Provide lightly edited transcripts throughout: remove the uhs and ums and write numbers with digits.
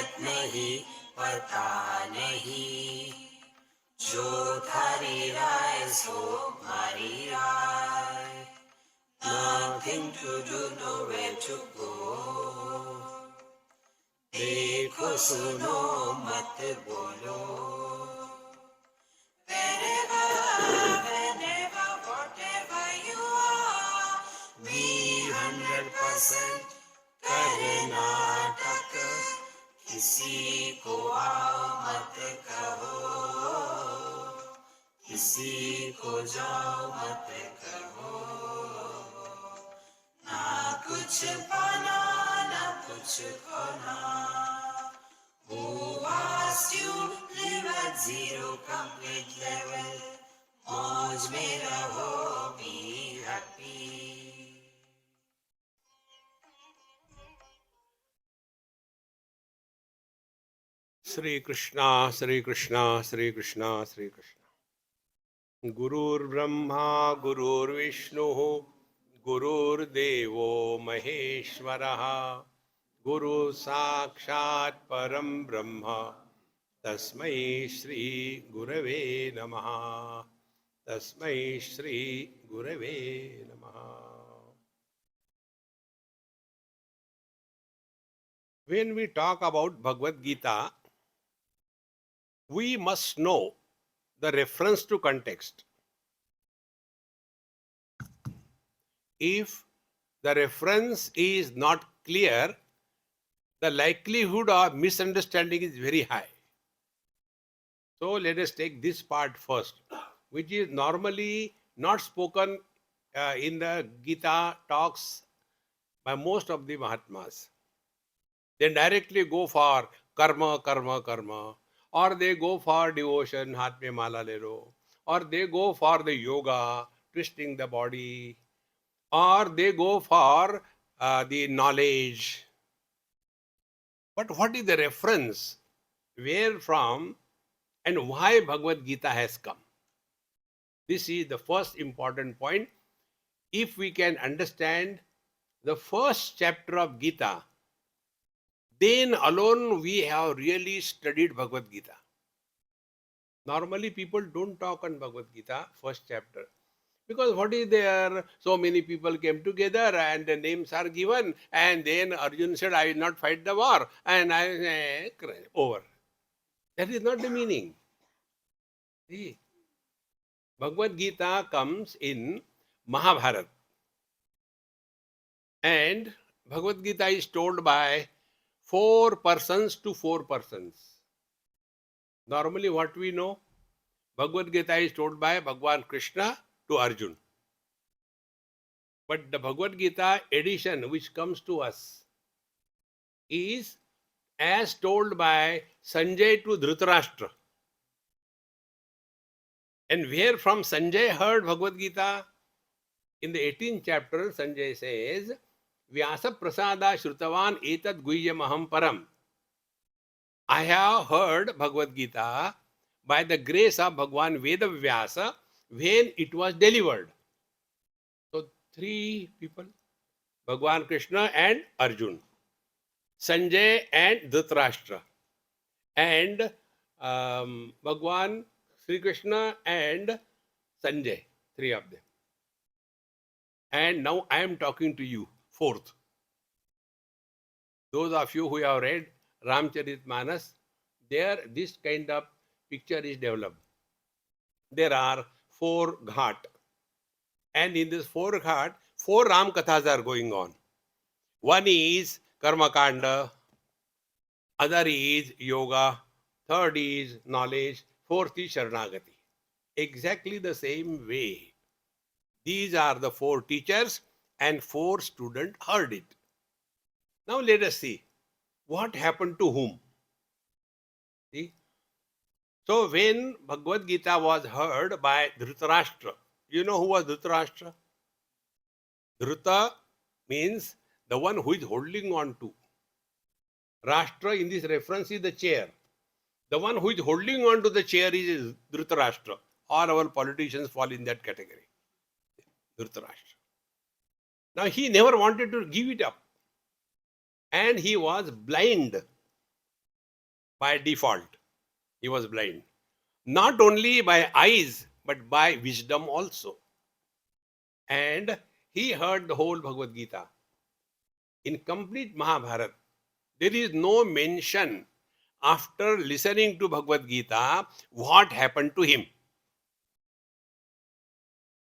जगत नहीं पता नहीं, जो थारी राय सो मारी राय, nothing to do, nowhere to go, देखो सुनो मत बोलो, wherever, whenever, whatever you are, be 100% Karnataka, किसी को आओ मत कहो, किसी को जाओ मत कहो, ना कुछ पाना ना कुछ खोना, who asked you live at zero complete level, मौज में रहो, be happy. Sri Krishna, Sri Krishna, Sri Krishna, Sri Krishna. Gurur Brahma, Gurur Vishnu, Gurur Devo Maheshwaraha, Guru Sakshat Param Brahma, Tasmai Shri Gurave Namaha, Tasmai Shri Gurave Namaha. When we talk about Bhagavad Gita, we must know the reference to context. If the reference is not clear, the likelihood of misunderstanding is very high. So let us take this part first, which is normally not spoken in the Gita talks by most of the Mahatmas. They directly go for karma, karma, karma, or they go for devotion, haath mein mala le lo, or they go for the yoga, twisting the body, or they go for the knowledge. But what is the reference? Where from and why Bhagavad Gita has come? This is the first important point. If we can understand the first chapter of Gita, then alone we have really studied Bhagavad Gita. Normally people don't talk on Bhagavad Gita, first chapter. Because what is there? So many people came together and the names are given, and then Arjun said, I will not fight the war, and over. That is not the meaning. See, Bhagavad Gita comes in Mahabharata, and Bhagavad Gita is told by 4 persons to 4 persons. Normally what we know, Bhagavad Gita is told by Bhagwan Krishna to Arjun. But the Bhagavad Gita edition which comes to us is as told by Sanjay to Dhritarashtra. And where from Sanjay heard Bhagavad Gita? In the 18th chapter, Sanjay says, Vyasa Prasada Shrutavan Etad Guhyamaham Param. I have heard Bhagavad Gita by the grace of Bhagwan Veda Vyasa when it was delivered. So 3 people, Bhagwan Krishna and Arjun, Sanjay and Dhritarashtra, and Bhagwan Sri Krishna and Sanjay, 3 of them. And now I am talking to you, 4th. Those of you who have read Ramcharitmanas, there this kind of picture is developed. There are 4 ghat. And in this 4 ghat, 4 Ram Kathas are going on. One is Karma Kanda, other is Yoga, third is knowledge, 4th is Sharanagati. Exactly the same way. These are the 4 teachers and 4 students heard it. Now let us see what happened to whom. See? So when Bhagavad Gita was heard by Dhritarashtra, you know who was Dhritarashtra? Dhrita means the one who is holding on to. Rashtra in this reference is the chair. The one who is holding on to the chair is Dhritarashtra. All our politicians fall in that category. Dhritarashtra. Now he never wanted to give it up. And he was blind. by default. He was blind. Not only by eyes, but by wisdom also. And he heard the whole Bhagavad Gita. In complete Mahabharata, there is no mention after listening to Bhagavad Gita what happened to him.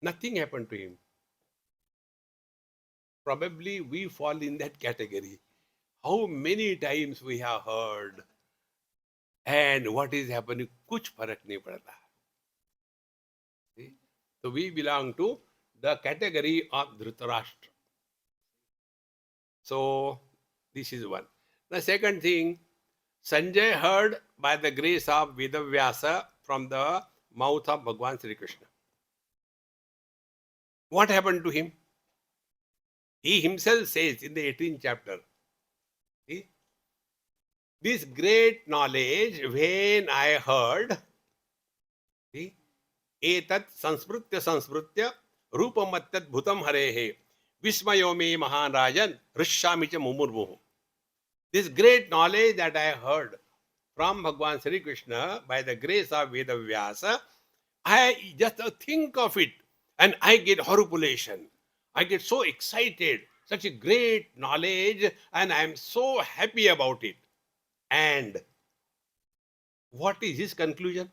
Nothing happened to him. Probably we fall in that category. How many times we have heard and what is happening, कुछ फर्क नहीं पड़ता. See? So we belong to the category of Dhritarashtra. So this is one. The second thing, Sanjay heard by the grace of Vedavyasa from the mouth of Bhagwan Sri Krishna. What happened to him? He himself says in the 18th chapter, see, this great knowledge when I heard, see, etat sanspritya rupamattat bhutam harehe vismayo me mahan rajan rishyami cha mumurmuhu. This great knowledge that I heard from Bhagwan Sri Krishna by the grace of Vedavyasa, I just think of it and I get horripilation. I get so excited, such a great knowledge, and I am so happy about it. And what is his conclusion?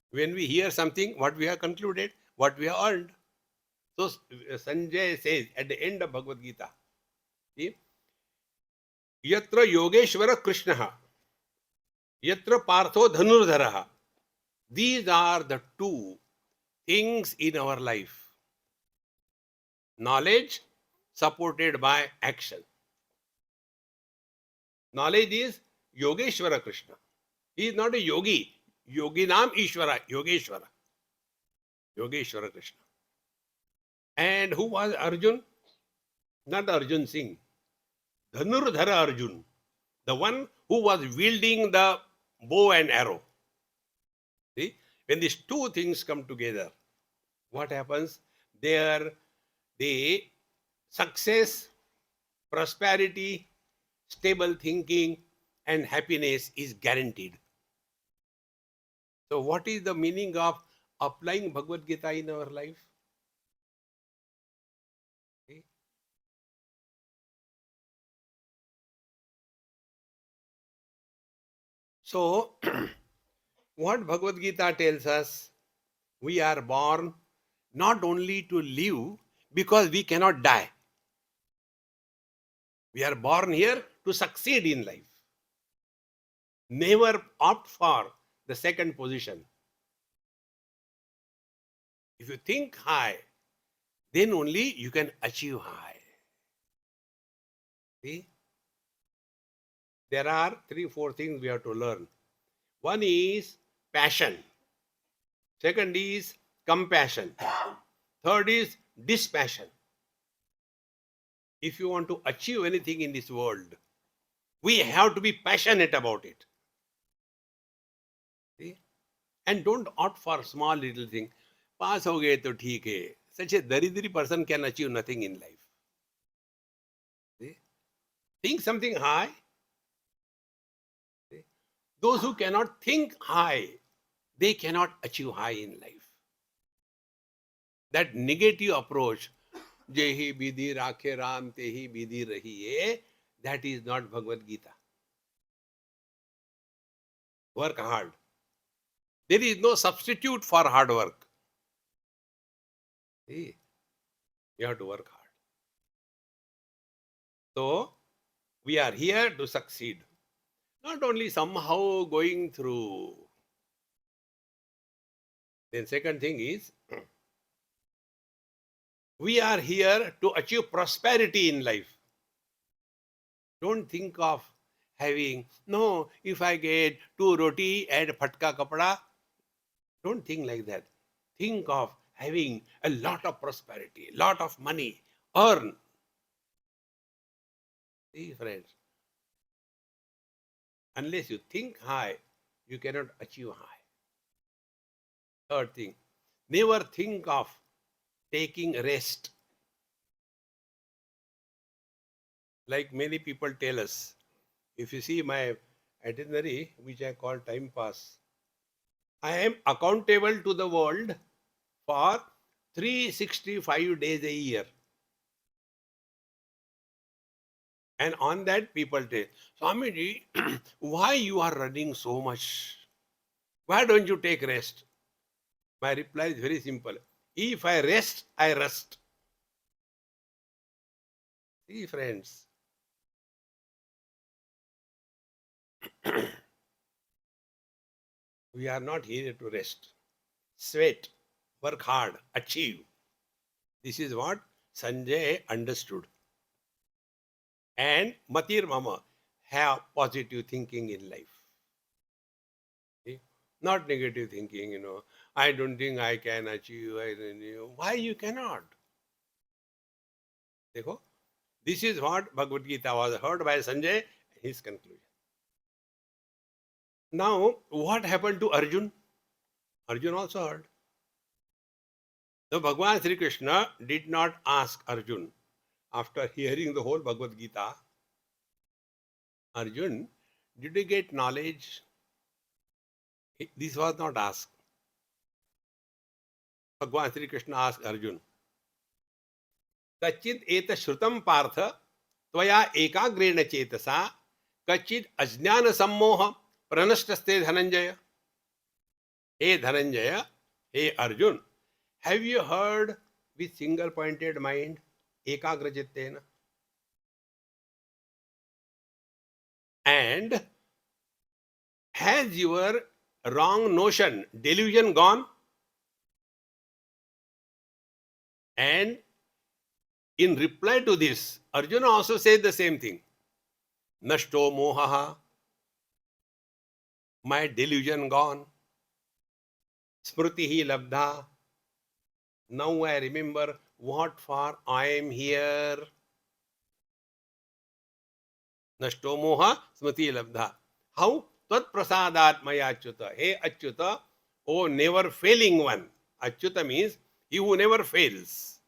When we hear something, what we have concluded, what we have earned. So Sanjay says at the end of Bhagavad Gita, see, Yatra Yogeshwara Krishna, Yatra Partho Dhanurdhara. These are the two things in our life. Knowledge supported by action. Knowledge is Yogeshwara Krishna. He is not a yogi. Yoginam Ishvara, Yogeshwara. Yogeshwara Krishna. And who was Arjun? Not Arjun Singh. Dhanurdhara Arjun. The one who was wielding the bow and arrow. See? When these two things come together, what happens? There, the success, prosperity, stable thinking, and happiness is guaranteed. So what is the meaning of applying Bhagavad Gita in our life? Okay. So, what Bhagavad Gita tells us, we are born not only to live because we cannot die. We are born here to succeed in life. Never opt for the second position. If you think high, then only you can achieve high. See? There are 3-4 things we have to learn. One is passion. Second is compassion. Third is dispassion. If you want to achieve anything in this world, we have to be passionate about it. See? And don't opt for small little thing. Pass ho gaye to theek hai. Such a daridri person can achieve nothing in life. See? Think something high. See? Those who cannot think high, they cannot achieve high in life. That negative approach, Jehi Bidhi Rakhe Ram Tehi Bidhi Rahiye, that is not Bhagavad Gita. Work hard. There is no substitute for hard work. See? You have to work hard. So, we are here to succeed. Not only somehow going through. Then second thing is, we are here to achieve prosperity in life. Don't think of having, no, if I get 2 roti and phatka kapda, don't think like that. Think of having a lot of prosperity, a lot of money, earn. See, friends, unless you think high, you cannot achieve high. Third thing, never think of taking rest. Like many people tell us, If you see my itinerary, which I call time pass, I am accountable to the world for 365 days a year. And on that, people say, Swamiji, why you are running so much? Why don't you take rest? My reply is very simple. If I rest, I rust. See, friends, we are not here to rest. Sweat, work hard, achieve. This is what Sanjay understood. And Matir Mama, have positive thinking in life. See? Not negative thinking, I don't think I can achieve. Why you cannot? Dekho? This is what Bhagavad Gita was heard by Sanjay, his conclusion. Now, what happened to Arjun? Arjun also heard. So Bhagavan Sri Krishna did not ask Arjun, after hearing the whole Bhagavad Gita, Arjun, did you get knowledge? This was not asked. Bhagavan Sri Krishna asked Arjun, Kachit eta shrutam partha tvaya ekagrena chetasa kachit ajnana sammoha pranashtaste dhananjaya. Hey Dhananjaya, hey Arjun, have you heard with single pointed mind, ekagra chittena? And has your wrong notion, delusion gone? And in reply to this, Arjuna also says the same thing. Nashto mohaha, my delusion gone. Smritihi labdha, now I remember what for I am here. Nashto moha smriti labdha. How? Tat prasadat maya achyuta. Hey Achyuta, oh never failing one. Achyuta means he who never fails.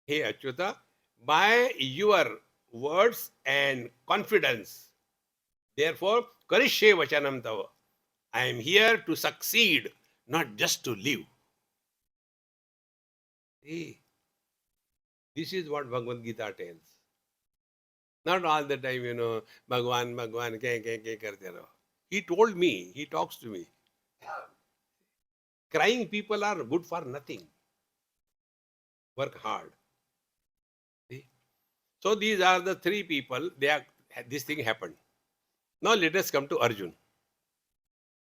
Hey Achyuta, by your words and confidence, therefore, karishye vachanam tava. I am here to succeed, not just to live. See, this is what Bhagavad Gita tells. Not all the time, Bhagwan, ke karte raho. He told me, he talks to me. Crying people are good for nothing. Work hard. See? So these are the three people, this thing happened. Now let us come to Arjun.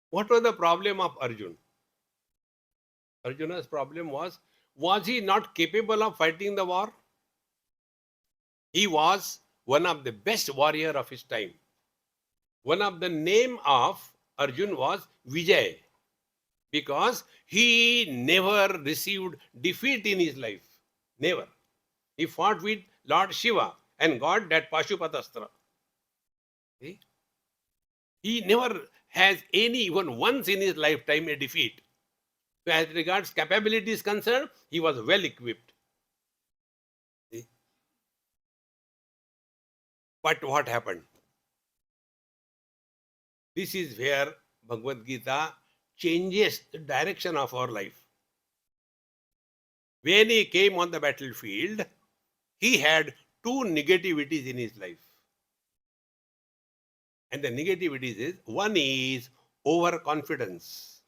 What was the problem of Arjun? Arjuna's problem was he not capable of fighting the war? He was one of the best warrior of his time. One of the name of Arjun was Vijay, because he never received defeat in his life. Never. He fought with Lord Shiva and got that Pashupatastra. See? He never has even once in his lifetime a defeat. So as regards capability is concerned, he was well equipped. See? But what happened? This is where Bhagavad Gita changes the direction of our life. When he came on the battlefield, he had two negativities in his life. And the negativities is, one is overconfidence.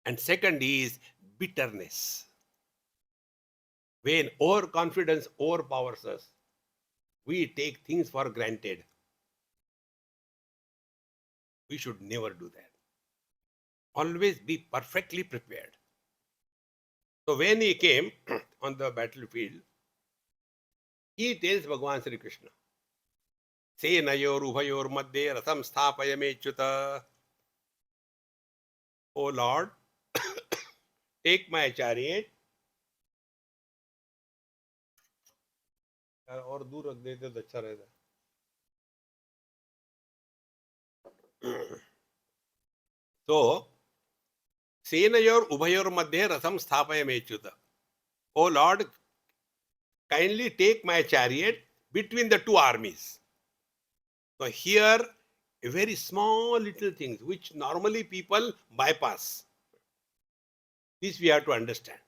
And second is bitterness. When overconfidence overpowers us, we take things for granted. We should never do that. Always be perfectly prepared. So when he came on the battlefield, he tells Bhagavan Sri Krishna, Senayor ubhayor madhye ratham sthapayamechyuta. O Lord, take my chariot. और दूर रख देते तो अच्छा रहता. So, Senayor ubhayor madhye ratham sthapayamechyuta. O Lord, kindly take my chariot between the two armies. So here, a very small little things which normally people bypass. This we have to understand.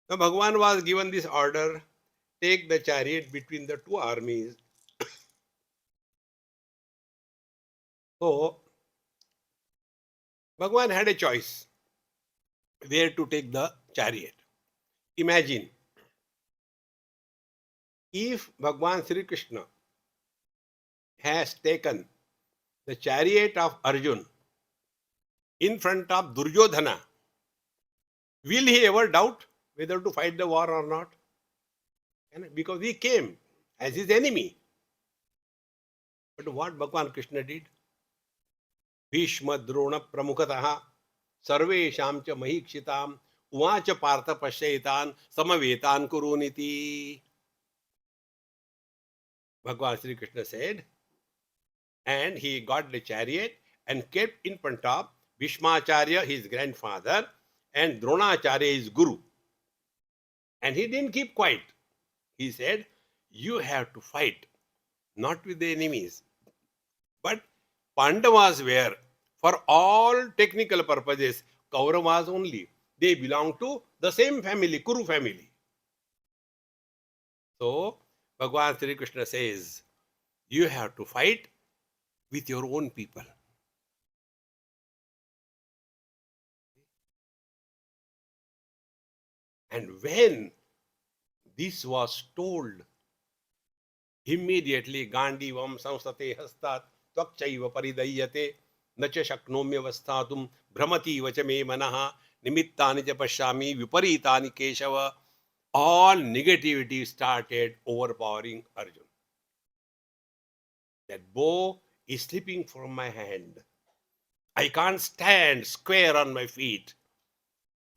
So Bhagavan was given this order, take the chariot between the two armies. So Bhagavan had a choice where to take the chariot. Imagine if Bhagavan Sri Krishna has taken the chariot of Arjun in front of Duryodhana, will he ever doubt whether to fight the war or not? Because he came as his enemy. But what Bhagavan Krishna did? Bhishma Drona Pramukataha Sarvesham cha Mahikshitam Uvacha Partha Pashaitan Samavetan Kuruniti. Bhagavan Sri Krishna said, and he got the chariot and kept in front of Bhishmacharya, his grandfather, and Dronacharya, his guru. And he didn't keep quiet. He said, you have to fight, not with the enemies. But Pandavas were, for all technical purposes, Kauravas only. They belong to the same family, Kuru family. So, Bhagavan Sri Krishna says, you have to fight with your own people. And when this was told, immediately Gandivam samstate hastat tvakchaiva paridayyate nacha shaknomyavastatum brahmati vacha me manaha nimittani cha pashyami viparitani keshava. All negativity started overpowering Arjun. That bow is slipping from my hand. I can't stand square on my feet.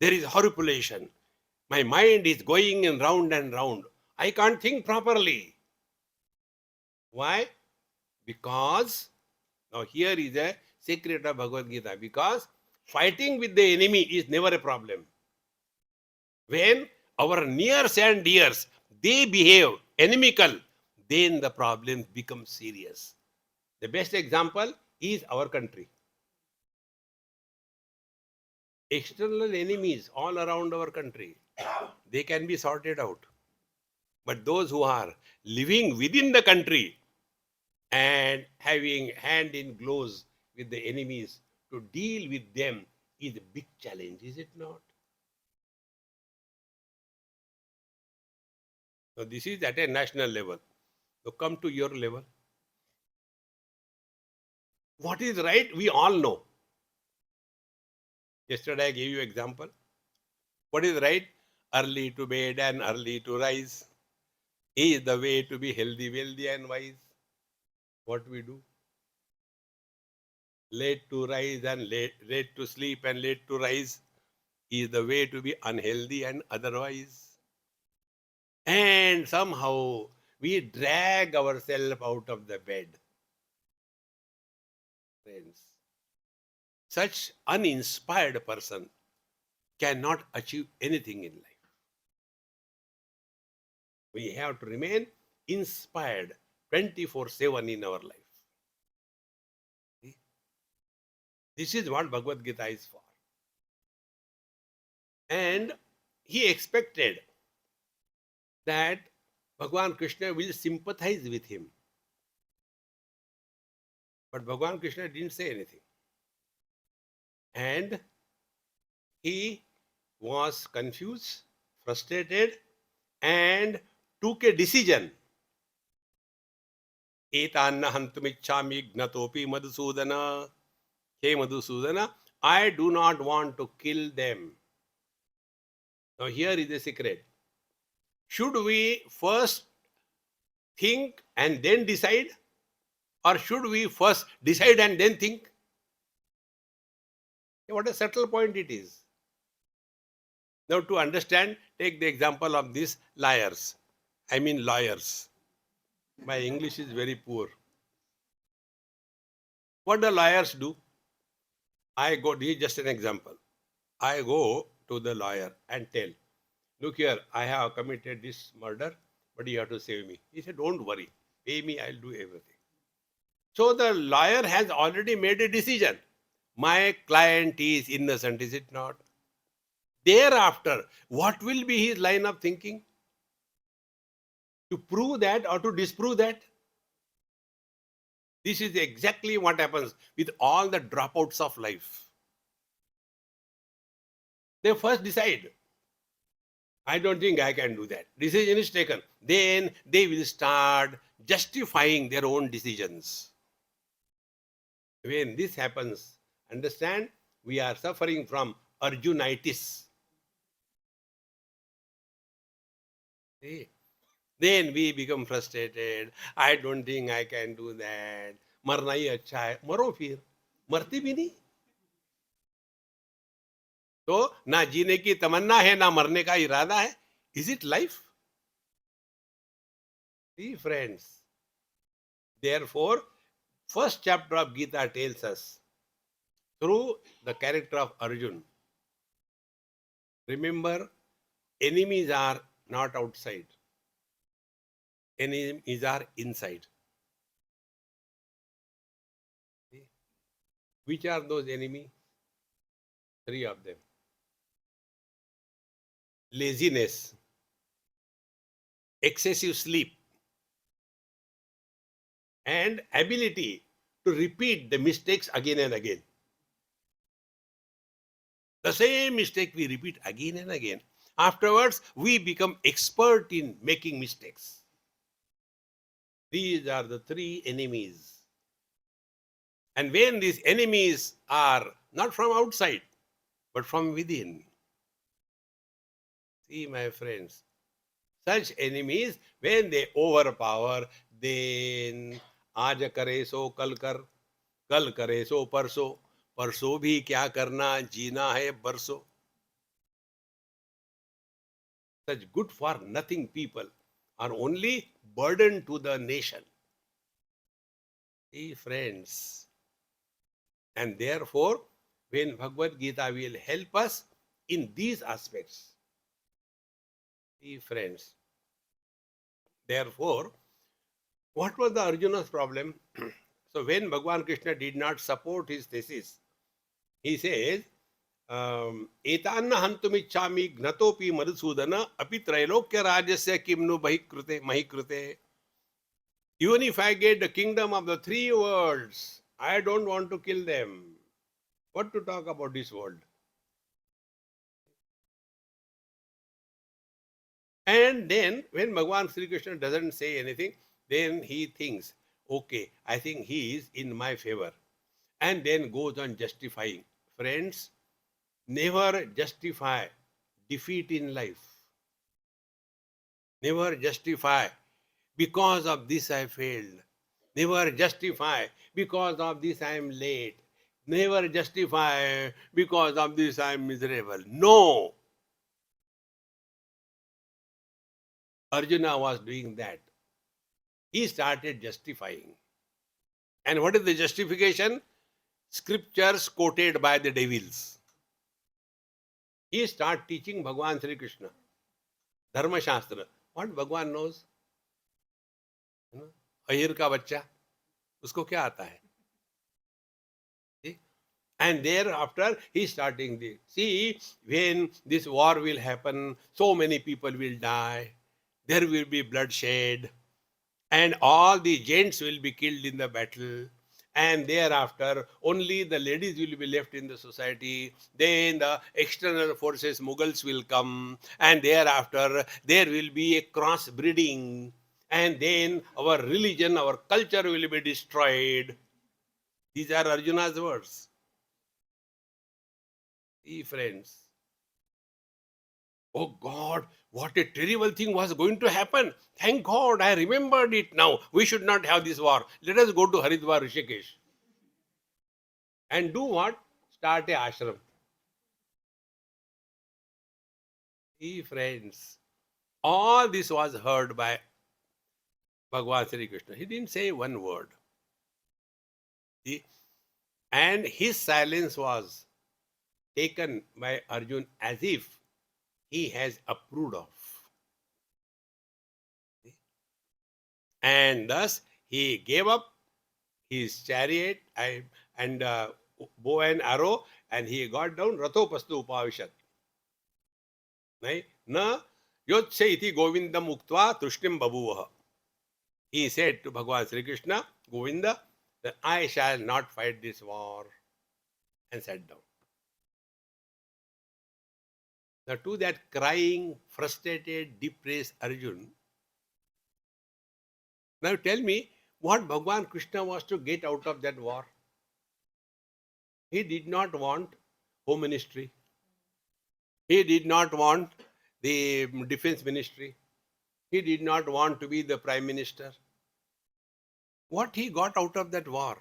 There is horripilation. My mind is going in round and round. I can't think properly. Why? Because, now here is a secret of Bhagavad Gita, because fighting with the enemy is never a problem. When our nears and dears, they behave inimical, then the problems become serious. The best example is our country. External enemies all around our country, they can be sorted out. But those who are living within the country and having hand in gloves with the enemies, to deal with them is a big challenge, is it not? So this is at a national level. So come to your level. What is right, we all know. Yesterday I gave you example. What is right? Early to bed and early to rise is the way to be healthy, wealthy and wise. What we do? Late to rise and late to sleep and late to rise is the way to be unhealthy and otherwise. And somehow we drag ourselves out of the bed. Friends, such uninspired person cannot achieve anything in life. We have to remain inspired 24/7 in our life. This is what Bhagavad Gita is for. And he expected that Bhagavan Krishna will sympathize with him. But Bhagavan Krishna didn't say anything. And he was confused, frustrated, and took a decision. Etanna hantumichhami gnatopi Madhusudana. Hey Madhusudana, I do not want to kill them. Now here is the secret. Should we first think and then decide? Or should we first decide and then think? What a subtle point it is. Now to understand, take the example of these liars. I mean lawyers. My English is very poor. What do lawyers do? This is just an example. I go to the lawyer and tell, look here, I have committed this murder. but you have to save me. He said, don't worry, pay me, I'll do everything. So the lawyer has already made a decision. My client is innocent, is it not? Thereafter, what will be his line of thinking? To prove that or to disprove that? This is exactly what happens with all the dropouts of life. They first decide, I don't think I can do that. Decision is taken. Then they will start justifying their own decisions. When this happens, understand, we are suffering from Arjunitis. See? Then we become frustrated. I don't think I can do that. मरना ही अच्छा है. मरो फिर. मरते भी नहीं. तो ना जीने की तमन्ना है, ना मरने का इरादा है. Is it life? See, friends. Therefore, first chapter of Gita tells us, through the character of Arjun, remember, enemies are not outside. Enemies are inside. See? Which are those enemies? Three of them. Laziness, excessive sleep, and ability to repeat the mistakes again and again. The same mistake we repeat again and again. Afterwards, we become expert in making mistakes. These are the three enemies. And when these enemies are not from outside, but from within, see, my friends, such enemies, when they overpower, then आज करे सो कल करे सो परसों भी क्या करना, जीना है बरसों. Such good for nothing people are only burden to the nation. See, friends. And therefore, when Bhagavad Gita will help us in these aspects. See, friends. Therefore, what was the Arjuna's problem? So when Bhagavan Krishna did not support his thesis, he says, एतान्न हन्तुमिच्छामि घ्नतोपि Madhusudan अपि त्रैलोक्य राज्यस्य किम्नु महि कृते. Even if I get the kingdom of the three worlds, I don't want to kill them. What to talk about this world? And then when Bhagavan Sri Krishna doesn't say anything, then he thinks, okay, I think he is in my favor. And then goes on justifying. Friends, never justify defeat in life. Never justify, because of this I failed. Never justify, because of this I am late. Never justify, because of this I am miserable. No. Arjuna was doing that. He started justifying. And what is the justification? Scriptures quoted by the devils. He started teaching Bhagavan Sri Krishna. Dharma Shastra. What Bhagavan knows? Ahir का बच्चा, उसको क्या आता है? And thereafter he starting this. See, when this war will happen, so many people will die. There will be bloodshed. And all the gents will be killed in the battle. And thereafter, only the ladies will be left in the society. Then the external forces, Mughals, will come. And thereafter, there will be a cross breeding. And then our religion, our culture will be destroyed. These are Arjuna's words. See, friends. Oh God, what a terrible thing was going to happen. Thank God, I remembered it now. We should not have this war. Let us go to Haridwar, Rishikesh. And do what? Start a ashram. See, friends, all this was heard by Bhagavan Sri Krishna. He didn't say one word. See? And his silence was taken by Arjun as if he has approved of. See? And thus he gave up his chariot and bow and arrow, and he got down. Rathopastu upavishat. Na yotsya iti govindam uktva tushtim babuvaha. He said to Bhagavan Sri Krishna, Govinda, that I shall not fight this war, and sat down. Now to that crying, frustrated, depressed Arjun, now tell me what Bhagavan Krishna was to get out of that war. He did not want home ministry. He did not want the defense ministry. He did not want to be the prime minister. What he got out of that war?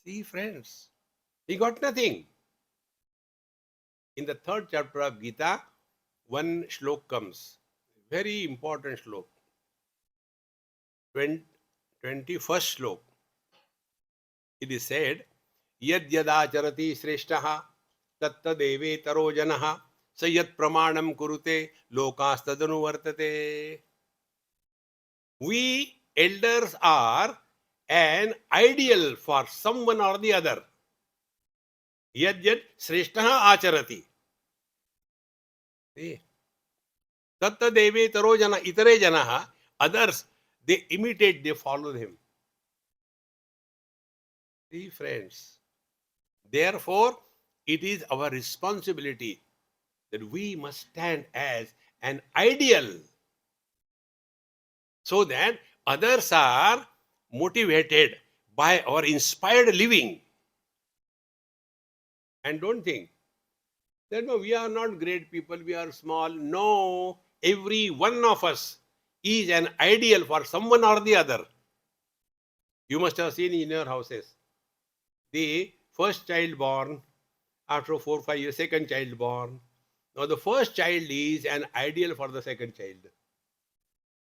See, friends, he got nothing. In the 3rd chapter of Gita, one shlok comes, very important shlok, 21st shlok. It is said, Yad yadacharati shreshtaha tattadeve taro janaha sayat pramanam kurute lokastadanu vartate. We elders are an ideal for someone or the other. Yad yad shreshtaha acharati. See? Tatta deve taro jana itare janaha, others, they imitate, they follow him. See, friends, therefore, it is our responsibility that we must stand as an ideal so that others are motivated by our inspired living. And don't think that no, we are not great people, we are small. No, every one of us is an ideal for someone or the other. You must have seen in your houses the first child born, after 4 5 years, second child born. Now the first child is an ideal for the second child.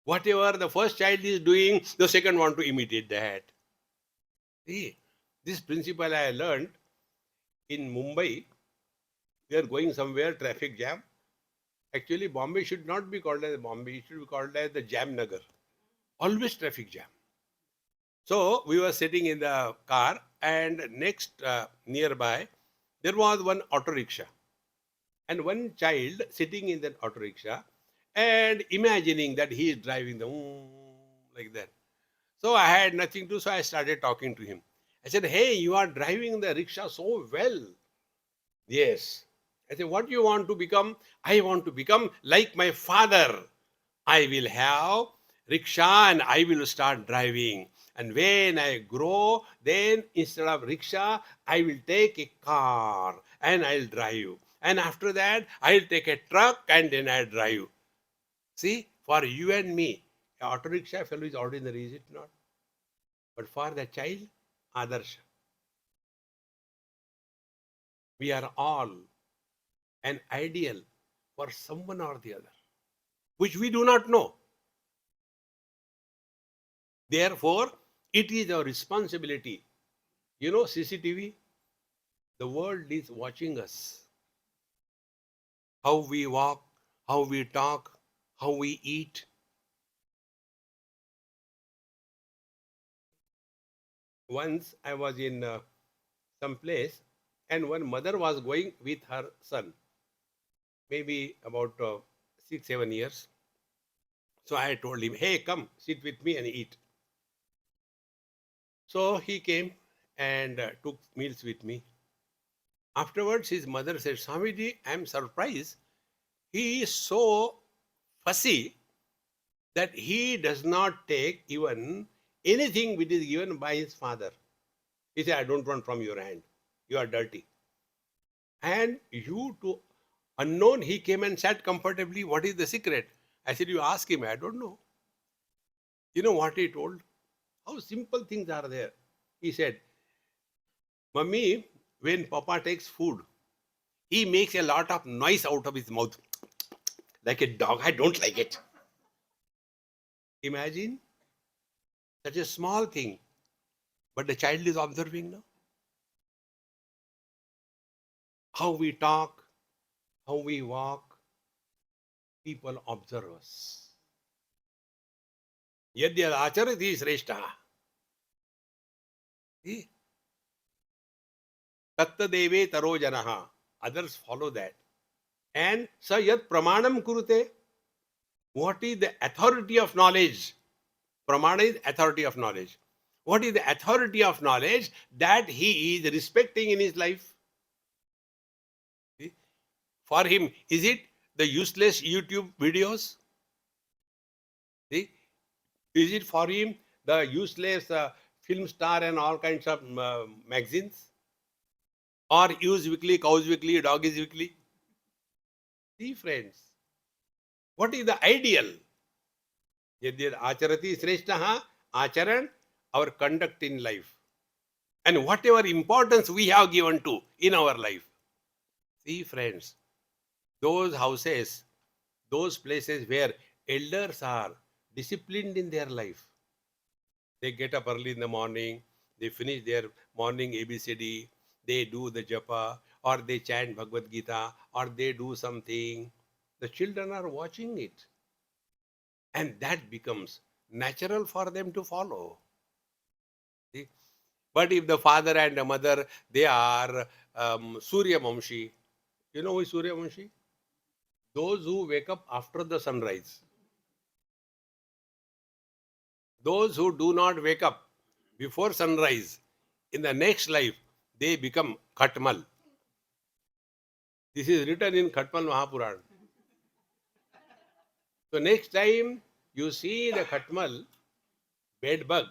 Whatever the first child is doing, the second want to imitate that. See, this principle I learned in Mumbai. We are going somewhere, traffic jam. Actually, Bombay should not be called as Bombay, it should be called as the Jam Nagar. Always traffic jam. So we were sitting in the car, and next nearby, there was one auto rickshaw. And one child sitting in that auto rickshaw and imagining that he is driving the like that. So I had nothing to, so I started talking to him. I said, hey, you are driving the rickshaw so well. Yes. I said, what do you want to become? I want to become like my father. I will have rickshaw and I will start driving. And when I grow, then instead of rickshaw, I will take a car and I'll drive. And after that, I'll take a truck and then I'll drive. See, for you and me, an auto rickshaw fellow is ordinary, is it not? But for the child, Adarsha. We are all an ideal for someone or the other, which we do not know. Therefore, it is our responsibility. You know, CCTV, the world is watching us. How we walk, how we talk, how we eat. Once I was in some place, and one mother was going with her son, maybe about 6, 7 years. So I told him, hey, come, sit with me and eat. So he came and took meals with me. Afterwards, his mother said, Swamiji, I am surprised. He is so fussy that he does not take even anything which is given by his father. He said, I don't want from your hand. You are dirty. And you to unknown, he came and sat comfortably. What is the secret? I said, you ask him. I don't know. You know what he told? How simple things are there. He said, Mummy, when Papa takes food, he makes a lot of noise out of his mouth. Like a dog. I don't like it. Imagine such a small thing. But the child is observing now. How we talk, how we walk, people observe us. Yadyad acharati sreshta. See? Tatta deve taro janaha. Others follow that. And sa yat pramanam kurute. What is the authority of knowledge? Pramana is authority of knowledge. What is the authority of knowledge that he is respecting in his life? See? For him, is it the useless YouTube videos? See? Is it for him the useless film star and all kinds of magazines? Or Use Weekly, Cows Weekly, Doggies Weekly? See, friends, what is the ideal? Yadyad acharati sreshtaha, acharan, our conduct in life. And whatever importance we have given to in our life. See, friends, those houses, those places where elders are disciplined in their life. They get up early in the morning, they finish their morning ABCD, they do the japa, or they chant Bhagavad Gita, or they do something. The children are watching it. And that becomes natural for them to follow. See? But if the father and the mother, they are Surya Mamshi, you know who is Surya Mamshi? Those who wake up after the sunrise. Those who do not wake up before sunrise, in the next life, they become Khatmal. This is written in Khatmal Mahapuran. So next time you see the Khatmal, bed bug,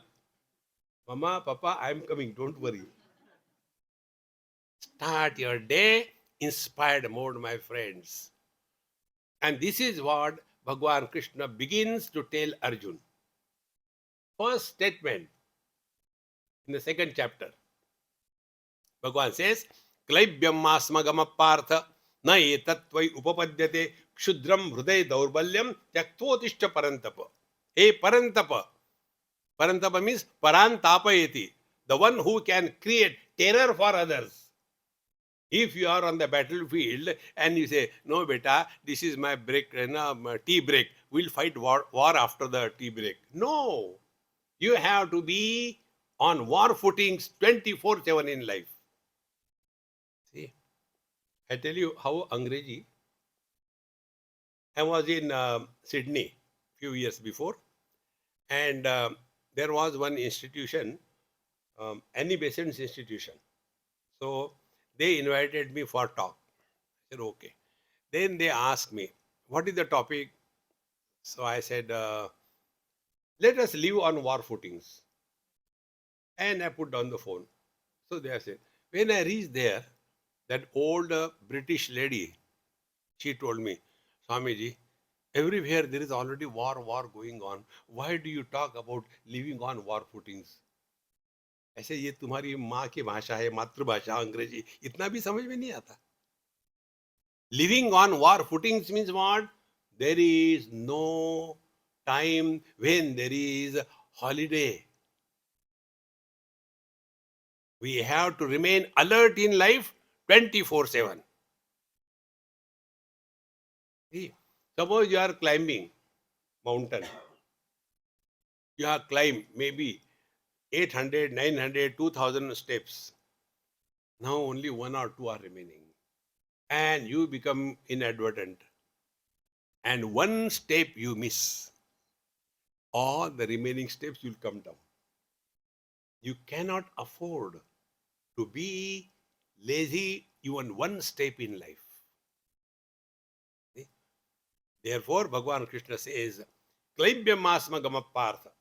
Mama, Papa, I am coming, don't worry. Start your day inspired mode, my friends. And this is what Bhagwan Krishna begins to tell Arjun. First statement in the second chapter. Bhagwan says, Klaibyam masmagama partha na etatvai upapadyate kshudram hruday daurbalyam tyaktotishta parantapa. Hey parantapa. Parantapa means parantapayeti. The one who can create terror for others. If you are on the battlefield and you say, no beta, this is my break, my tea break, we'll fight war after the tea break. No. You have to be on war footings 24/7 in life. See, I tell you how Angrezi. I was in Sydney few years before, and there was one institution, Annie Besant's institution. So they invited me for talk. I said, okay. Then they asked me, what is the topic? So I said, let us live on war footings. And I put down the phone. So they said, when I reached there, that old British lady, she told me, Swamiji, everywhere there is already war going on. Why do you talk about living on war footings? ऐसे ये तुम्हारी माँ की भाषा है, मातृभाषा अंग्रेजी, इतना भी समझ में नहीं आता. Living on war footings means what? There is no time when there is holiday. We have to remain alert in life 24/7. See, suppose you are climbing mountain. You have climbed maybe 800, 900, 2000 steps. Now only one or two are remaining. And you become inadvertent. And one step you miss. All the remaining steps will come down. You cannot afford to be lazy even one step in life. See? Therefore, Bhagavan Krishna says, Klaibya masma gama partha.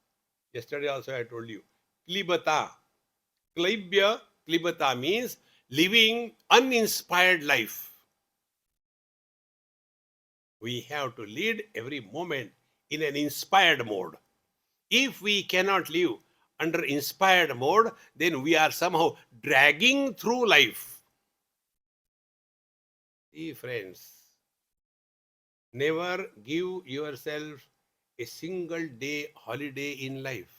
Yesterday also I told you, klibata. Klibata means living uninspired life. We have to lead every moment in an inspired mode. If we cannot live under inspired mode, then we are somehow dragging through life. See, friends, never give yourself a single day holiday in life.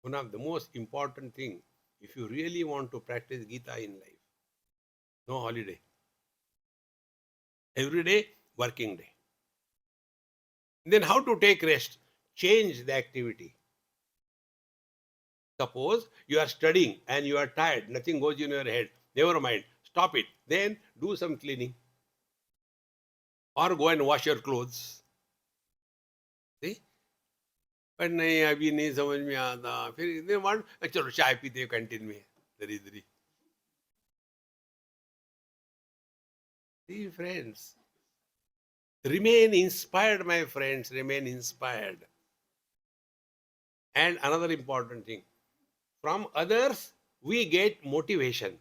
One of the most important thing, if you really want to practice Gita in life, no holiday. Every day, working day. Then how to take rest? Change the activity. Suppose you are studying and you are tired, nothing goes in your head. Never mind, stop it. Then do some cleaning. Or go and wash your clothes. See? पर नहीं अभी नहीं समझ में आता फिर चलो चाय पीते कैंटीन में दरिद्री. See, friends, remain inspired, my friends, remain inspired. And another important thing, from others we get motivation.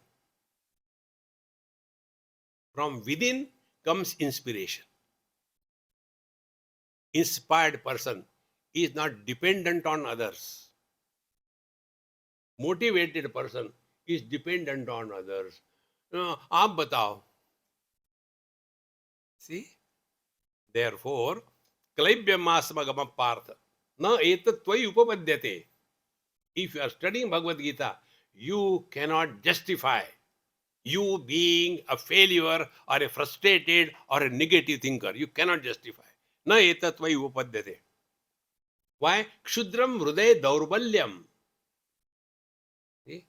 From within comes inspiration. Inspired person is not dependent on others. Motivated person is dependent on others. आप बताओ. See? Therefore, klaibyamasamagama partha. Na etat tvai upapadyate. If you are studying Bhagavad Gita, you cannot justify you being a failure or a frustrated or a negative thinker. You cannot justify. Na etat tvai upapadyate. Why? Kshudram hruday daurbalyam. See?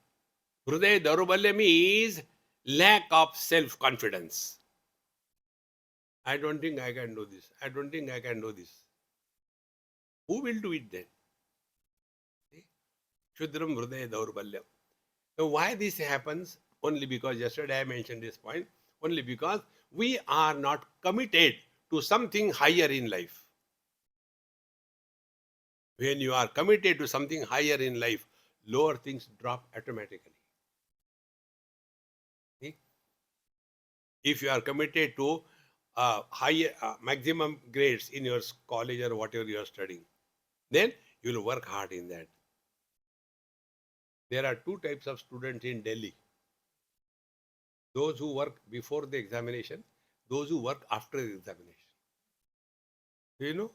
Hruday daurbalyam is lack of self-confidence. I don't think I can do this. I don't think I can do this. Who will do it then? Shudram Hruday Daurbalyam. So why this happens? Only because yesterday I mentioned this point. Only because we are not committed to something higher in life. When you are committed to something higher in life, lower things drop automatically. See? If you are committed to higher maximum grades in your college or whatever you are studying, then you will work hard in that. There are two types of students in Delhi. Those who work before the examination, those who work after the examination. Do you know?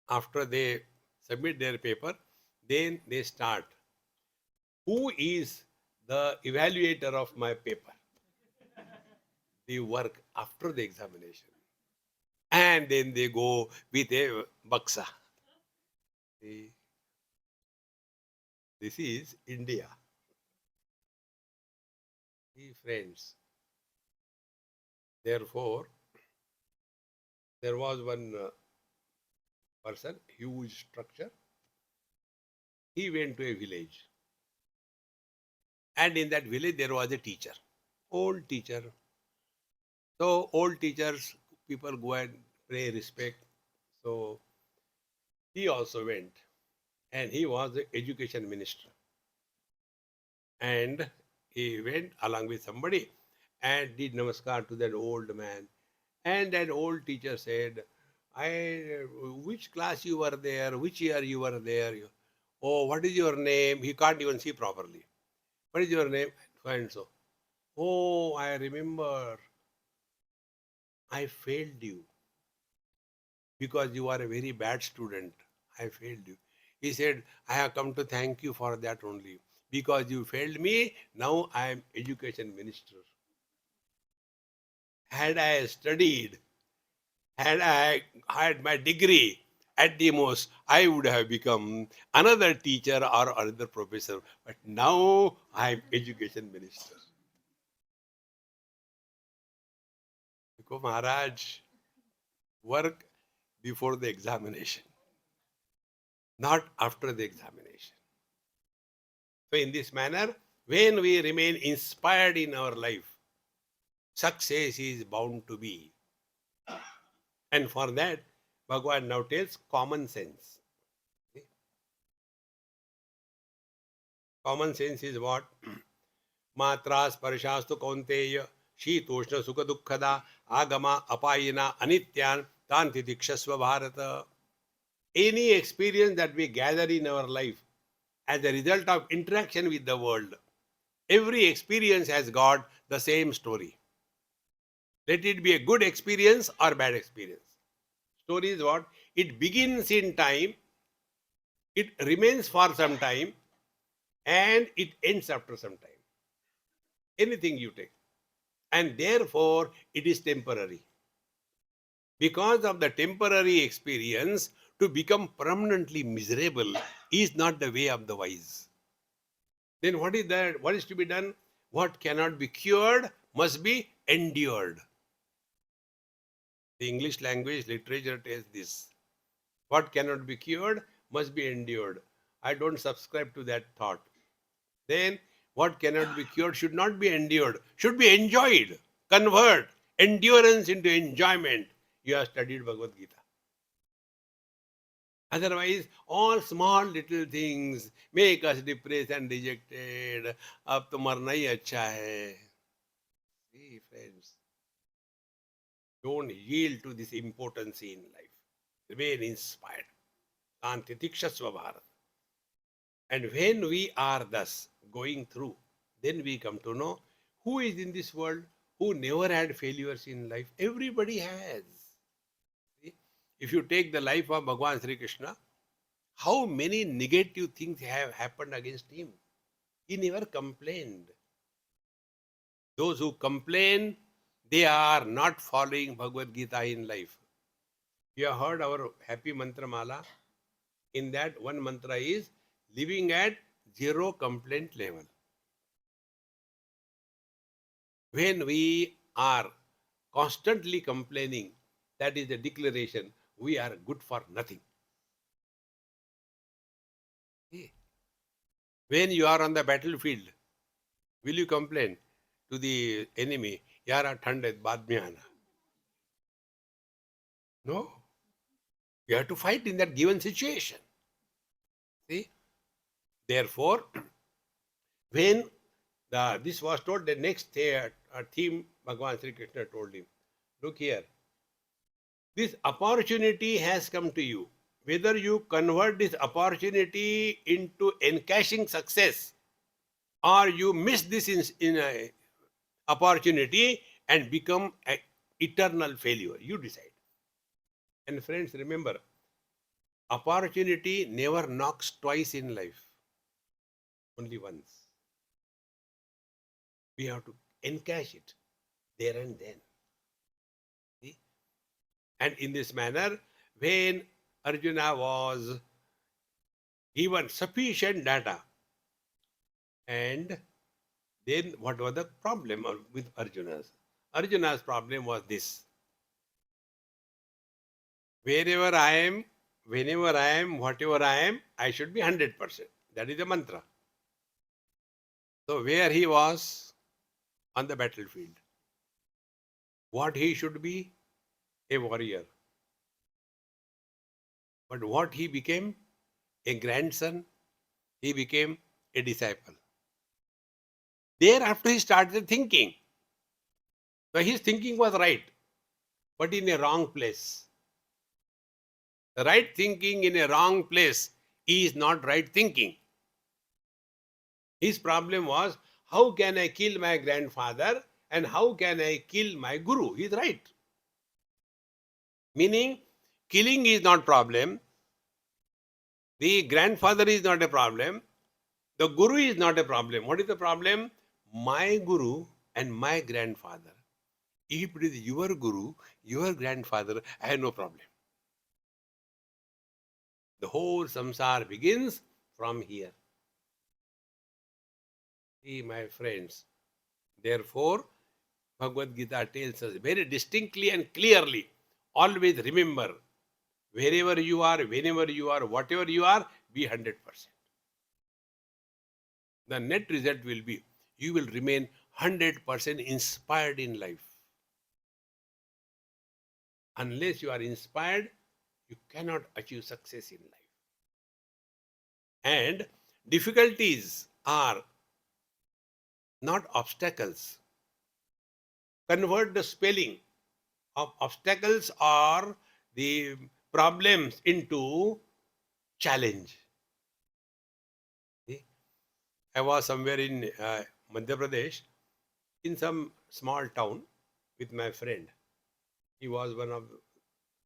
After they submit their paper, then they start. Who is the evaluator of my paper? They work after the examination. And then they go with a baksa. See? This is India. See, friends. Therefore, there was one person, huge structure. He went to a village. And in that village, there was a teacher, old teacher. So, old teachers, people go and pay respect. So, he also went. And he was the education minister. And he went along with somebody and did namaskar to that old man. And that old teacher said, which class you were there, which year you were there? Oh, what is your name? He can't even see properly. What is your name? So and so. Oh, I remember. I failed you because you are a very bad student. I failed you. He said, I have come to thank you for that only. Because you failed me, now I am education minister. Had I studied, had I had my degree, at the most, I would have become another teacher or another professor. But now I am education minister. Because Maharaj, work before the examination, not after the examination. So in this manner, when we remain inspired in our life, success is bound to be. And for that, Bhagavan now tells common sense. Common sense is what? Matra sparshastu kaunteya shitoshna sukha dukkhada agama apayina anityan tanti dikshasva bharata. Any experience that we gather in our life as a result of interaction with the world, every experience has got the same story. Let it be a good experience or bad experience. Story is what? It begins in time, it remains for some time, and it ends after some time. Anything you take. and therefore it is temporary. Because of the temporary experience, to become permanently miserable is not the way of the wise. Then what is that? What is to be done? What cannot be cured must be endured. The English language literature tells this. What cannot be cured must be endured. I don't subscribe to that thought. Then what cannot be cured should not be endured, should be enjoyed. Convert endurance into enjoyment. You have studied Bhagavad Gita. Otherwise, all small little things make us depressed and dejected. अब तो मरना ही अच्छा है. See, friends, don't yield to this impotency in life. Remain inspired. Kanti tikshasva Bharat. And when we are thus going through, then we come to know who is in this world who never had failures in life. Everybody has. See? If you take the life of Bhagavan Sri Krishna, how many negative things have happened against him? He never complained. Those who complain, they are not following Bhagavad Gita in life. You have heard our happy mantra mala. In that, one mantra is living at zero complaint level. When we are constantly complaining, that is the declaration, we are good for nothing. When you are on the battlefield, will you complain to the enemy, Yara Thandet Baad mein aana? No. You have to fight in that given situation. See? Therefore, when this was told, the next theme, Bhagavan Sri Krishna told him, look here, this opportunity has come to you. Whether you convert this opportunity into encashing success or you miss this opportunity and become an eternal failure, you decide. And friends, remember, opportunity never knocks twice in life, only once. We have to encash it there and then. See? And in this manner, when Arjuna was given sufficient data, and then what was the problem with Arjuna's? Arjuna's problem was this. Wherever I am, whenever I am, whatever I am, I should be 100%. That is the mantra. So where he was? On the battlefield. What he should be? A warrior. But what he became? A grandson. He became a disciple. Thereafter he started thinking. So his thinking was right, but in a wrong place. The right thinking in a wrong place is not right thinking. His problem was, how can I kill my grandfather and how can I kill my guru? He's right. Meaning, killing is not problem. The grandfather is not a problem. The guru is not a problem. What is the problem? My guru and my grandfather. If it is your guru, your grandfather, I have no problem. The whole samsara begins from here. See, my friends, therefore, Bhagavad Gita tells us very distinctly and clearly, always remember, wherever you are, whenever you are, whatever you are, be 100%. The net result will be, you will remain 100% inspired in life. Unless you are inspired, you cannot achieve success in life. And difficulties are not obstacles. Convert the spelling of obstacles or the problems into challenge. See? I was somewhere in Madhya Pradesh, in some small town with my friend. He was one of the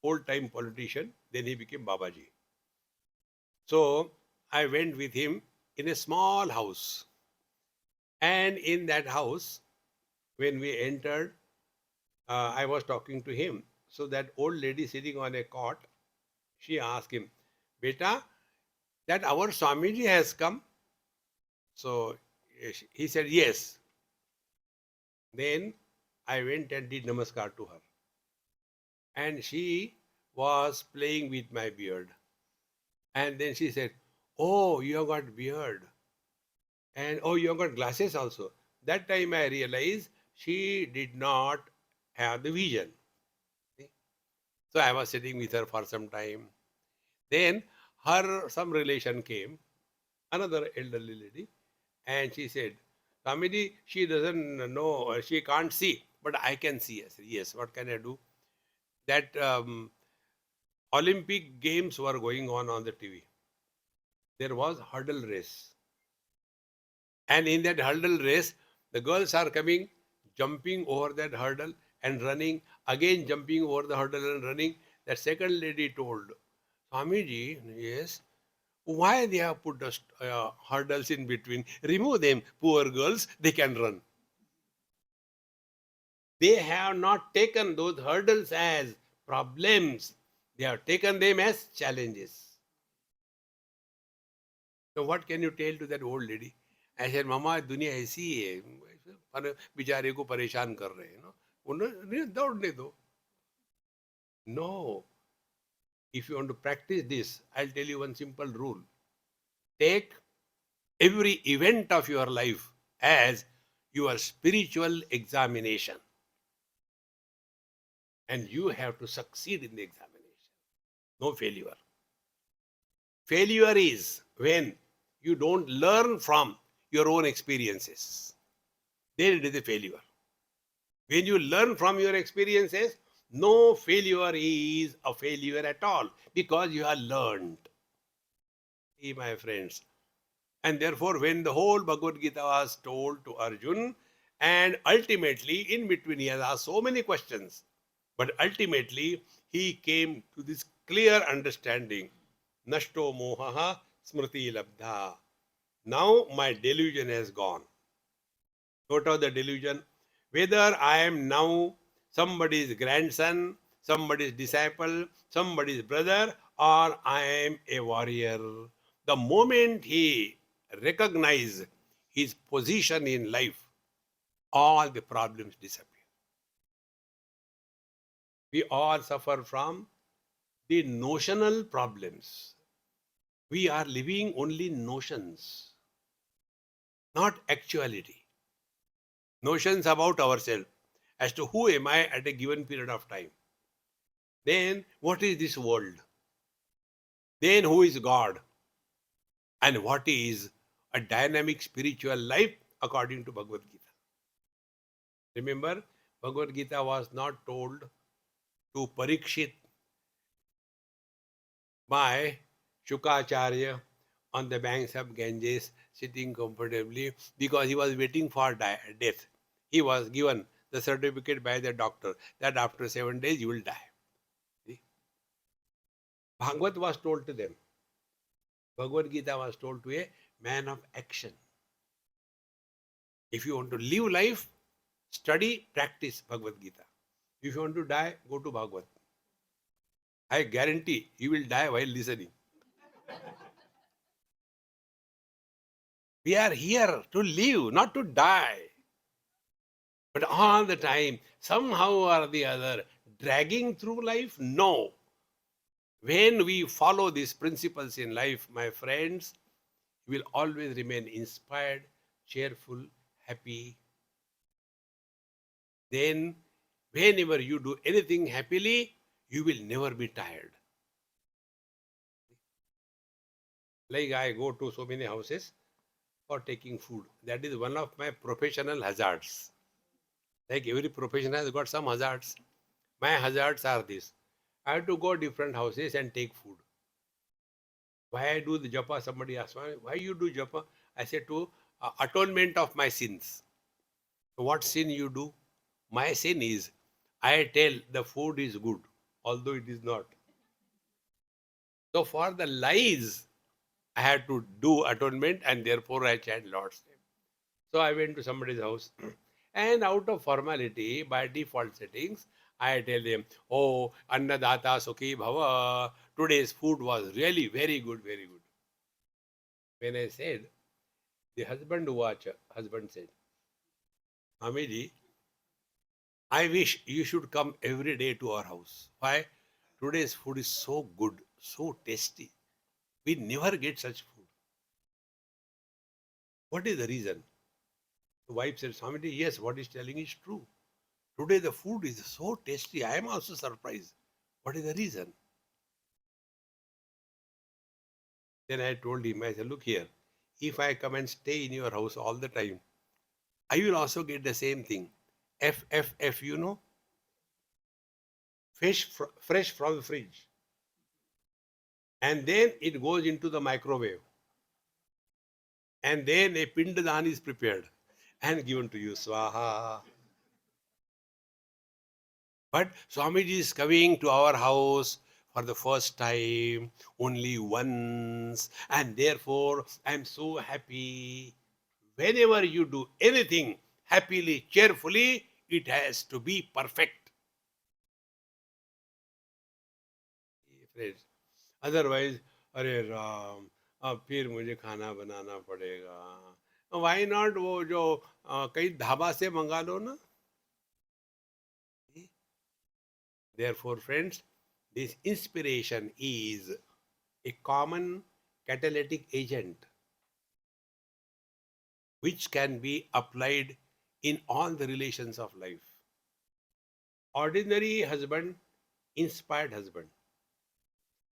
old-time politician, then he became Babaji. So I went with him in a small house. And in that house, When we entered, I was talking to him. So that old lady sitting on a cot, she asked him, Beta, that our Swamiji has come. So he said, yes. Then I went and did namaskar to her. And she was playing with my beard. And then she said, oh, you have got beard. And oh, you have got glasses also. That time I realized she did not have the vision. So I was sitting with her for some time. Then her some relation came, another elderly lady, and she said, Swamiji, she doesn't know, she can't see, but I can see. I said, yes, what can I do? That Olympic games were going on the TV. There was hurdle race. And in that hurdle race, the girls are coming, jumping over that hurdle and running, again jumping over the hurdle and running. That second lady told, Swamiji, yes, why they have put hurdles in between? Remove them, poor girls, they can run. They have not taken those hurdles as problems. They have taken them as challenges. So what can you tell to that old lady? I said, Mama, दुनिया ऐसी ही है, बेचारे को परेशान कर रहे हैं ना, उन्हें दौड़ने दो. No, if you want to practice this, I'll tell you one simple rule. Take every event of your life as your spiritual examination. And you have to succeed in the examination. No failure. Failure is when you don't learn from your own experiences. Then it is a failure. When you learn from your experiences, no failure is a failure at all because you have learned. See, my friends. And therefore, when the whole Bhagavad Gita was told to Arjun, and ultimately, in between, he has asked so many questions, but ultimately, he came to this clear understanding. Nashto mohaha smriti labdha. Now my delusion has gone. What of the delusion? Whether I am now somebody's grandson, somebody's disciple, somebody's brother, or I am a warrior. The moment he recognizes his position in life, all the problems disappear. We all suffer from the notional problems. We are living only notions, not actuality. Notions about ourselves as to who am I at a given period of time. Then what is this world? Then who is God? And what is a dynamic spiritual life according to Bhagavad Gita? Remember, Bhagavad Gita was not told to Parikshit by Shukacharya on the banks of Ganges, sitting comfortably because he was waiting for death. He was given the certificate by the doctor that after 7 days you will die. See? Bhagavad was told to them. Bhagavad Gita was told to a man of action. If you want to live life, study, practice Bhagavad Gita. If you want to die, go to Bhagavad. I guarantee you will die while listening. We are here to live, not to die. But all the time, somehow or the other, dragging through life? No. When we follow these principles in life, my friends, you will always remain inspired, cheerful, happy. Then, whenever you do anything happily, you will never be tired. Like I go to so many houses for taking food. That is one of my professional hazards. Like every profession has got some hazards. My hazards are this. I have to go different houses and take food. Why I do the japa? Somebody asked me, why you do japa? I said to atonement of my sins. So what sin you do? My sin is I tell the food is good, although it is not. So for the lies, I had to do atonement and therefore I chant Lord's name. So I went to somebody's house And out of formality, by default settings, I tell them, oh, Annadata Sukhi Bhava, today's food was really very good, very good. When I said, the husband said, Swamiji, I wish you should come every day to our house. Why? Today's food is so good, so tasty. We never get such food. What is the reason? The wife said, Swamiji, yes, what he's telling is true. Today the food is so tasty. I am also surprised. What is the reason? Then I told him, I said, look here, if I come and stay in your house all the time, I will also get the same thing. FFF, fresh from the fridge. And then it goes into the microwave. And then a pindadan is prepared and given to you. Swaha. But Swamiji is coming to our house for the first time, only once, and therefore I am so happy. Whenever you do anything happily, cheerfully, it has to be perfect. Friends. Otherwise, अरे राम अब फिर मुझे खाना बनाना पड़ेगा. Why not वो जो कहीं ढाबा से मंगा लो ना. Therefore, friends, this inspiration is a common catalytic agent which can be applied in all the relations of life. Ordinary husband, inspired husband.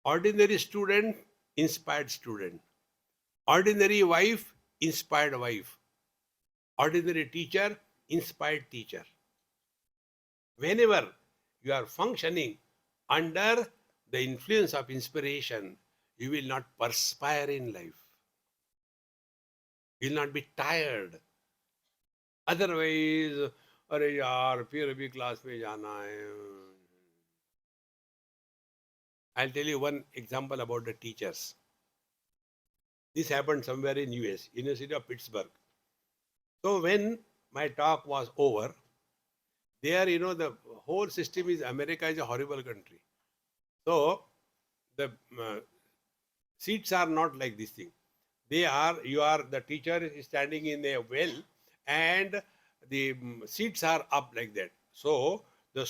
Ordinary student, inspired student. Ordinary wife, inspired wife. Ordinary teacher, inspired teacher. Whenever you are functioning under the influence of inspiration, you will not perspire in life. You will not be tired. Otherwise, अरे यार फिर अभी class में जाना है. I'll tell you one example about the teachers. This happened somewhere in US, University of Pittsburgh. So when my talk was over, there, the whole system is America is a horrible country. So the seats are not like this thing. The teacher is standing in a well and the seats are up like that. So the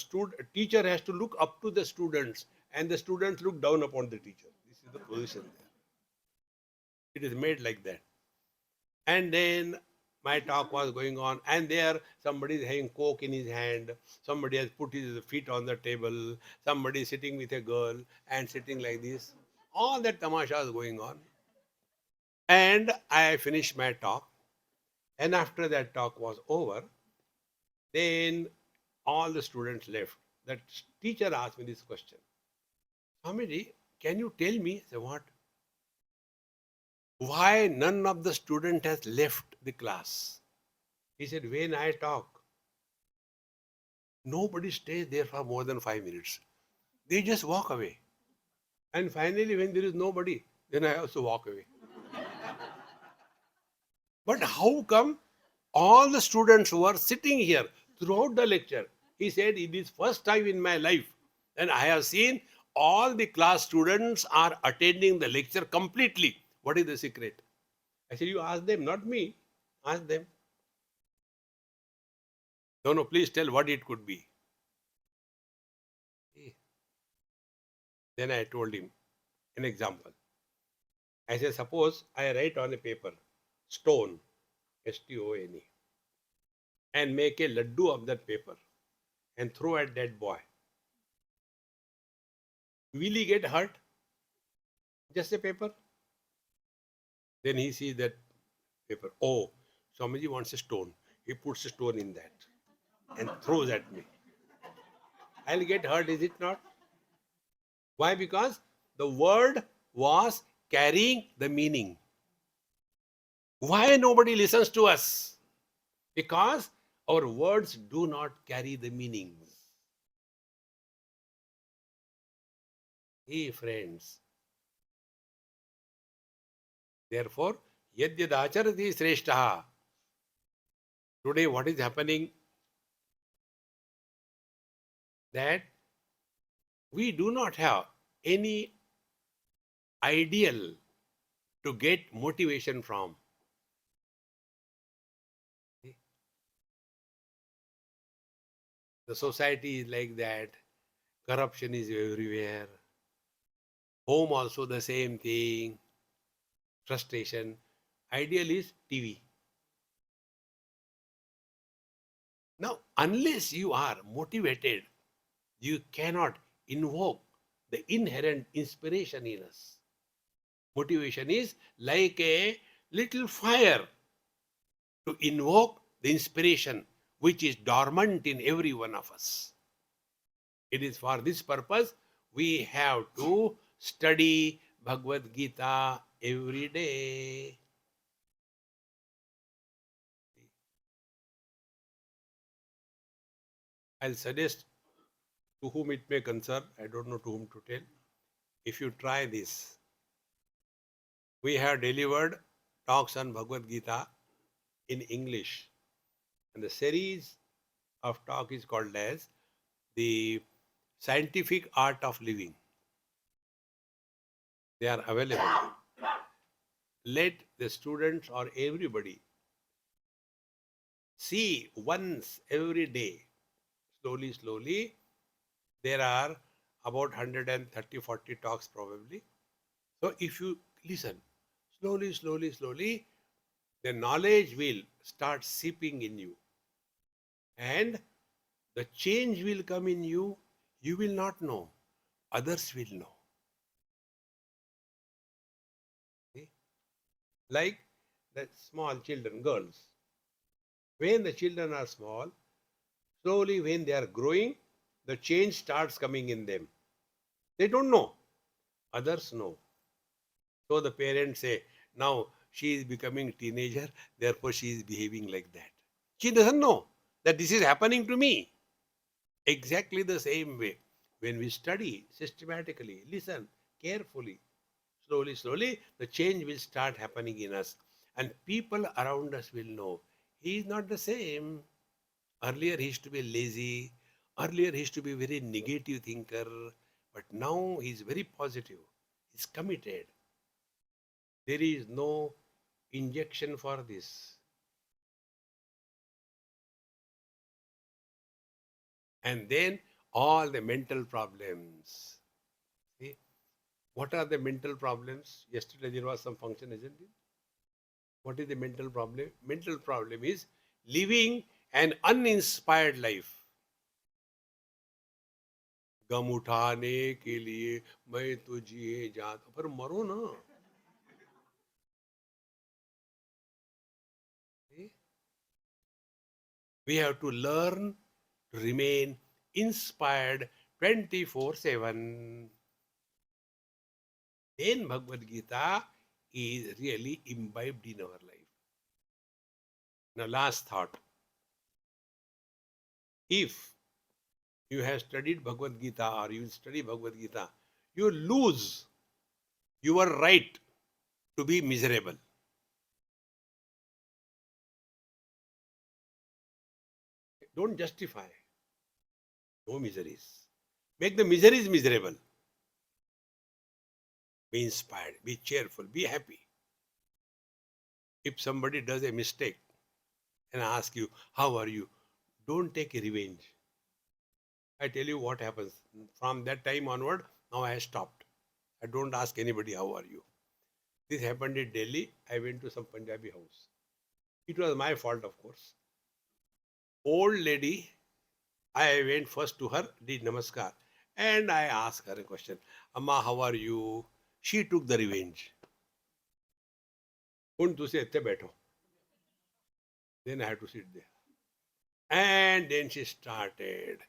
teacher has to look up to the students and the students look down upon the teacher. This is the position there. It is made like that. And then my talk was going on, and there somebody is having coke in his hand, somebody has put his feet on the table, somebody is sitting with a girl and sitting like this. All that tamasha is going on. And I finished my talk. And after that talk was over, then all the students left. That teacher asked me this question. Swamiji, can you tell me, I said, what? Why none of the student has left the class? He said, when I talk, nobody stays there for more than 5 minutes. They just walk away. And finally, when there is nobody, then I also walk away. But how come all the students who are sitting here throughout the lecture, he said, it is first time in my life, and I have seen all the class students are attending the lecture completely. What is the secret? I said, you ask them, not me. Ask them. No, please tell what it could be. Then I told him an example. I said, suppose I write on a paper, stone, S-T-O-N-E, and make a laddu of that paper and throw at that boy. Will he get hurt? Just a paper. Then he sees that paper. Oh, Swamiji wants a stone. He puts a stone in that and throws at me. I'll get hurt, is it not? Why? Because the word was carrying the meaning. Why nobody listens to us? Because our words do not carry the meanings. Hey friends. Therefore, yadyadacharati sreshtaha. Today what is happening that we do not have any ideal to get motivation from. The society is like that. Corruption is everywhere. Home also the same thing. Frustration. Ideal is TV. Now, unless you are motivated, you cannot invoke the inherent inspiration in us. Motivation is like a little fire to invoke the inspiration which is dormant in every one of us. It is for this purpose we have to study Bhagavad Gita every day. I'll suggest to whom it may concern, I don't know to whom to tell, if you try this. We have delivered talks on Bhagavad Gita in English, and the series of talk is called as the scientific art of living. They are available. Let the students or everybody see once every day, slowly, slowly. There are about 130-40 talks probably. So if you listen, slowly, slowly, slowly, the knowledge will start seeping in you. And the change will come in you. You will not know. Others will know. See? Like the small children, girls. When the children are small, slowly when they are growing, the change starts coming in them. They don't know. Others know. So the parents say, now she is becoming teenager, therefore she is behaving like that. She doesn't know that this is happening to me. Exactly the same way. When we study systematically, listen carefully, slowly, slowly, the change will start happening in us. And people around us will know he is not the same. Earlier he used to be lazy. Earlier he used to be a very negative thinker. But now he is very positive. He's committed. There is no injection for this. And then all the mental problems. See, what are the mental problems? Yesterday there was some function, isn't it? What is the mental problem? Mental problem is living an uninspired life. गम उठाने के लिए मैं तो जिए जाता पर मरो ना. See? We have to learn to remain inspired 24/7. Then Bhagavad Gita is really imbibed in our life. Now, last thought. If you have studied Bhagavad Gita or you will study Bhagavad Gita, you lose your right to be miserable. Don't justify. No miseries. Make the miseries miserable. Be inspired, be cheerful, be happy. If somebody does a mistake and ask you, how are you? Don't take a revenge. I tell you what happens. From that time onward, now I have stopped. I don't ask anybody, how are you? This happened in Delhi. I went to some Punjabi house. It was my fault, of course. Old lady, I went first to her, did namaskar, and I asked her a question. Amma, how are you? She took the revenge. Then I had to sit there. And then she started.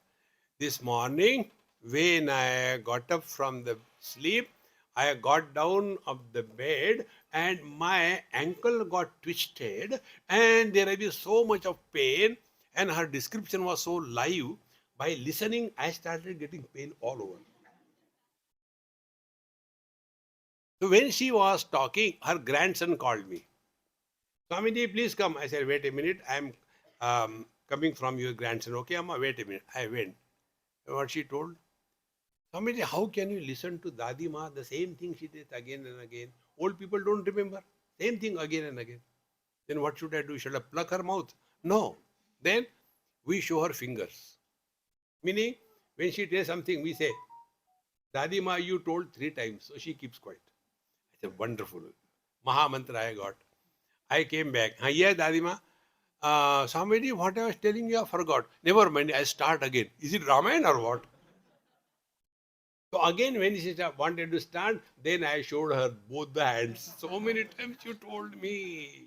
This morning, when I got up from the sleep, I got down of the bed and my ankle got twisted and there was so much of pain and her description was so live. By listening, I started getting pain all over. So when she was talking, her grandson called me. Swamiji, please come. I said, wait a minute. I'm coming from your grandson. Okay, Amma, wait a minute. I went. what she told? Swamiji, how can you listen to Dadi Ma? The same thing she did again and again. Old people don't remember. Same thing again and again. Then what should I do? Should I pluck her mouth? No. Then we show her fingers. Meaning, when she tells something, we say, Dadi Ma, you told 3 times. So she keeps quiet. I said, wonderful. Maha mantra I got. I came back. Yeah, Dadi Ma. Swamiji, what I was telling you, I forgot. Never mind, I start again. Is it Ramayana or what? So again, when she wanted to start, then I showed her both the hands. So many times you told me.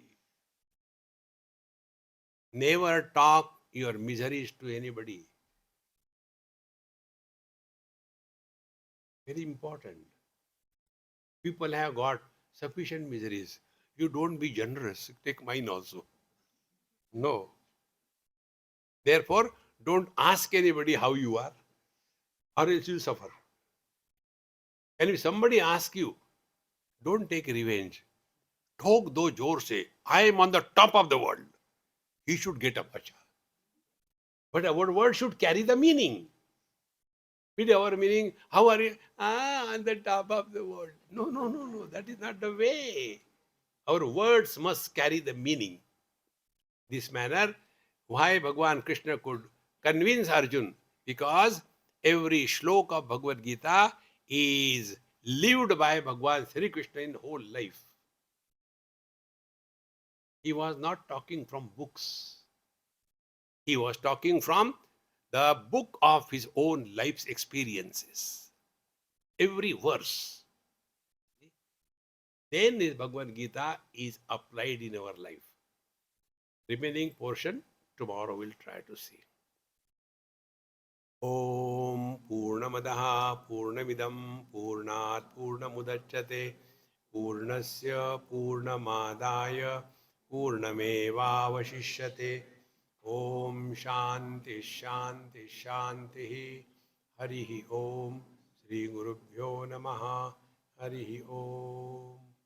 Never talk your miseries to anybody. Very important. People have got sufficient miseries. You don't be generous. Take mine also. No. Therefore, don't ask anybody how you are, or else you'll suffer. And if somebody asks you, don't take revenge. ठोक दो जोर से. I am on the top of the world. He should get up. Acha. But our word should carry the meaning. With our meaning, how are you? On the top of the world. No, no, no, no. That is not the way. Our words must carry the meaning. This manner, why Bhagwan Krishna could convince Arjun? Because every shlok of Bhagavad Gita is lived by Bhagwan Sri Krishna in whole life. He was not talking from books. He was talking from the book of his own life's experiences. Every verse. Then his Bhagavad Gita is applied in our life. Remaining portion, tomorrow we'll try to see. Om Purnamadaha Purnamidam Purnat Purnamudachyate Purnasya Purnamadaya Purnamevavashishyate. Om Shanti Shanti Shanti. Harihi Om. Shri Gurubhyo Namaha. Harihi Om.